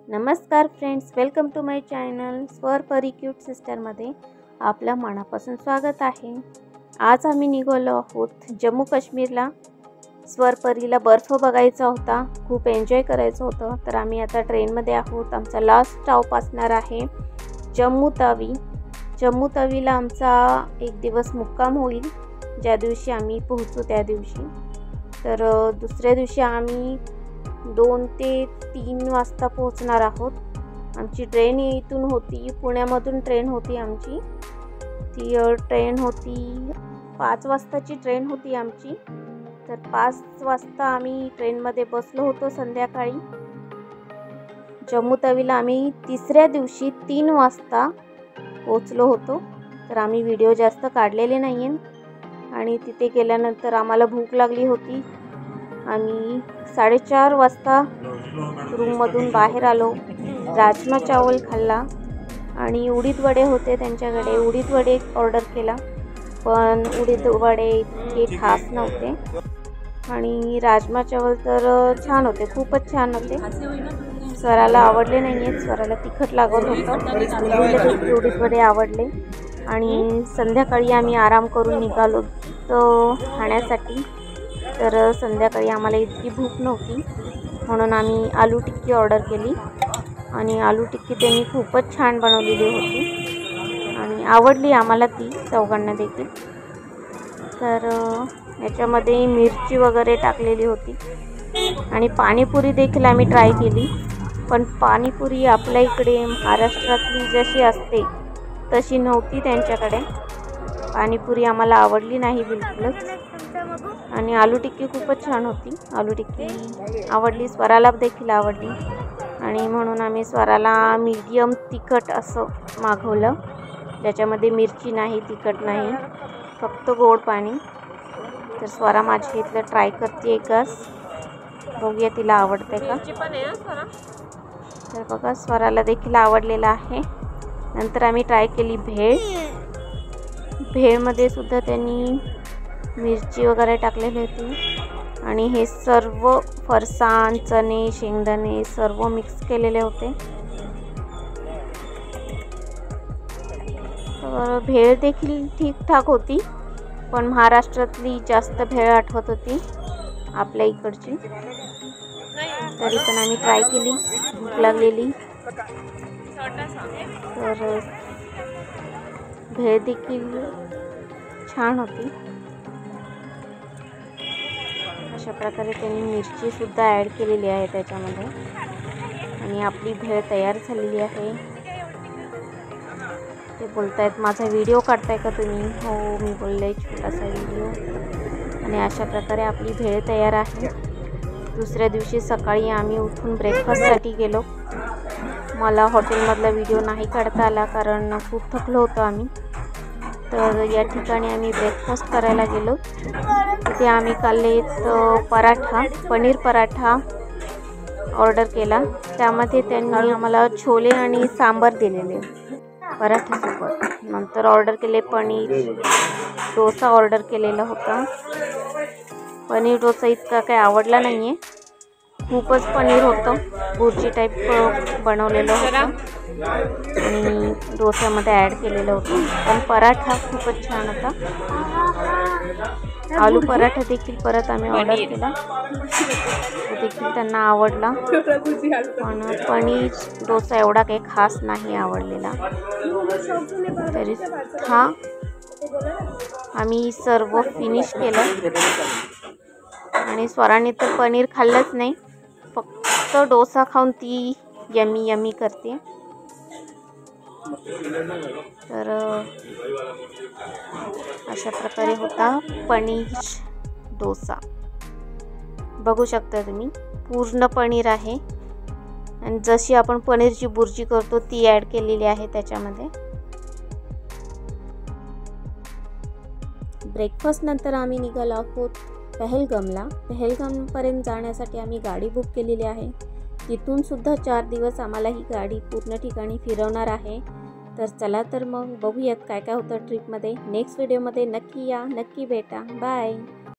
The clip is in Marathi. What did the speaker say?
नमस्कार friends, welcome to my channel Swar Pari cute सिस्टरमध्ये आपलं मनापासून स्वागत आहे। आज आम्ही निघालो आहोत जम्मू काश्मीरला। स्वर परीला बर्फ बघायचा होता, खूप एन्जॉय करायचं होतं, तर आम्ही आता ट्रेनमध्ये आहोत। आमचा लास्ट स्टॉप असणार आहे जम्मू तावी। जम्मू तावीला आमचा एक दिवस मुक्काम होईल, ज्या दिवशी आम्ही पोहोचू त्या दिवशी। तर दुसऱ्या दिवशी आम्ही 2 ते 3 वाजता पोहोचणार आहोत। आमची ट्रेन इथून होती, पुण्यामधून ट्रेन होती आमची। ती ट्रेन होती 5 वाजताची ट्रेन होती आमची। तर 5 वाजता आम्ही ट्रेनमध्ये बसलो होतो संध्याकाळी। जम्मू तावीला आम्ही तिसऱ्या दिवशी 3 वाजता पोहोचलो होतो। तर आम्ही व्हिडिओ जास्त काढलेले नाही आहेत। आणि तिथे गेल्यानंतर आम्हाला भूक लागली होती। आम्ही 4:30 वाजता रूममधून बाहेर आलो, राजमा चावल खाल्ला आणि उडीद वडे होते त्यांच्याकडे। उडीद वडे ऑर्डर केला, पण उडीद वडे इतके खास नव्हते आणि राजमा चावल तर छान होते, खूपच छान होते। स्वराला आवडले नाही आहेत, स्वराला तिखट लागत होतं। उडीद वडे आवडले आणि संध्याकाळी आम्ही आराम करून निघालो तो खाण्यासाठी। तर संध्याकाळी आम्हाला इतकी भूक नव्हती, म्हणून आम्ही आलू टिक्की ऑर्डर केली आणि आलू टिक्की त्यांनी खूपच छान बनवलेली होती आणि आवडली आम्हाला ती चौघांना देखील। तर याच्यामध्ये मिरची वगैरे टाकलेली होती आणि पाणीपुरी देखील आम्ही ट्राय केली। पण पाणीपुरी आपल्या इकडे महाराष्ट्रातली जशी असते तशी नव्हती त्यांच्याकडे। पाणीपुरी आम्हाला आवडली नाही बिलकुलच। आणि आलू टिक्की खूपच छान होती, आलू टिक्की आवडली, स्वराला देखील आवडली आणि म्हणून आम्ही स्वराला मीडियम तिखट असं मागवलं, ज्याच्यामध्ये मिरची नाही, तिखट नाही, फक्त गोड पाणी। तर स्वरा माझ्या इथलं ट्राय करते एक घास, बघूया तिला आवडते का। तर बघा स्वराला देखील आवडलेलं आहे। नंतर आम्ही ट्राय केली भेळ। भेळमध्ये सुद्धा त्यांनी मिरची वगैरे टाकलेली होती आणि हे सर्व फरसाण, चणे, शेंगदाणे सर्व मिक्स केलेले होते। तर भेळ देखील ठीकठाक होती, पण महाराष्ट्रातली जास्त भेळ आठवत होती आपल्या इकडची। तरी पण आम्ही ट्राय केली, भूक लागलेली, तर भेळ देखील छान होती। अशा प्रकारे त्यांनी मिरची सुद्धा ॲड केलेली आहे त्याच्यामध्ये आणि आपली भेळ तयार झालेली आहे। ते बोलतायत माझा व्हिडिओ काढताय का तुम्ही? हो, मी बोलले छोटासा व्हिडिओ। आणि अशा प्रकारे आपली भेळ तयार आहे। दुसऱ्या दिवशी सकाळी आम्ही उठून ब्रेकफास्टसाठी गेलो। मला हॉटेलमधला व्हिडिओ नाही काढता आला कारण खूप थकलो होतो आम्ही। तर या ठिकाणी आम्ही ब्रेकफास्ट करायला गेलो। तिथे आम्ही खाल्लेत पराठा, पनीर पराठा ऑर्डर केला। त्यामध्ये त्यांनी आम्हाला छोले आणि सांबार दिलेले पराठ्यासोबत। नंतर ऑर्डर केले पनीर डोसा ऑर्डर केलेला होता। पनीर डोसा इतका काही आवडला नाही आहे, खूपच पनीर होतं, बुर्जी टाईप बनवलेलं होतं आणि डोस्यामध्ये ॲड केलेलं होतं। पण पराठा खूपच छान होता। आलू पराठा देखील परत आम्ही ऑर्डर केला, तो देखील त्यांना आवडला। पण पनीर डोसा एवढा काही खास नाही आवडलेला। तरी हा आम्ही सर्व फिनिश केलं आणि स्वराने तर पनीर खाल्लंच नाही, फक्त डोसा खाऊन ती यमी यमी करते। तर अशा प्रकारे होता पनीर डोसा, बघू शकता तुम्ही, पूर्ण पनीर आहे आणि जशी आपण पनीरची बुर्जी करतो ती ॲड केलेली आहे त्याच्यामध्ये। ब्रेकफास्ट नंतर आम्ही निघालो आहोत पहलगामला। पहलगामपर्यंत जाण्यासाठी आम्ही गाडी बुक केलेली आहे। तिथून सुद्धा 4 दिवस आम्हाला ही गाडी पूर्ण ठिकाणी फिरवणार आहे। तर चला तर मग बघूयात काय काय होतं ट्रिपमध्ये। नेक्स्ट व्हिडिओमध्ये नक्की या, नक्की भेटा, बाय।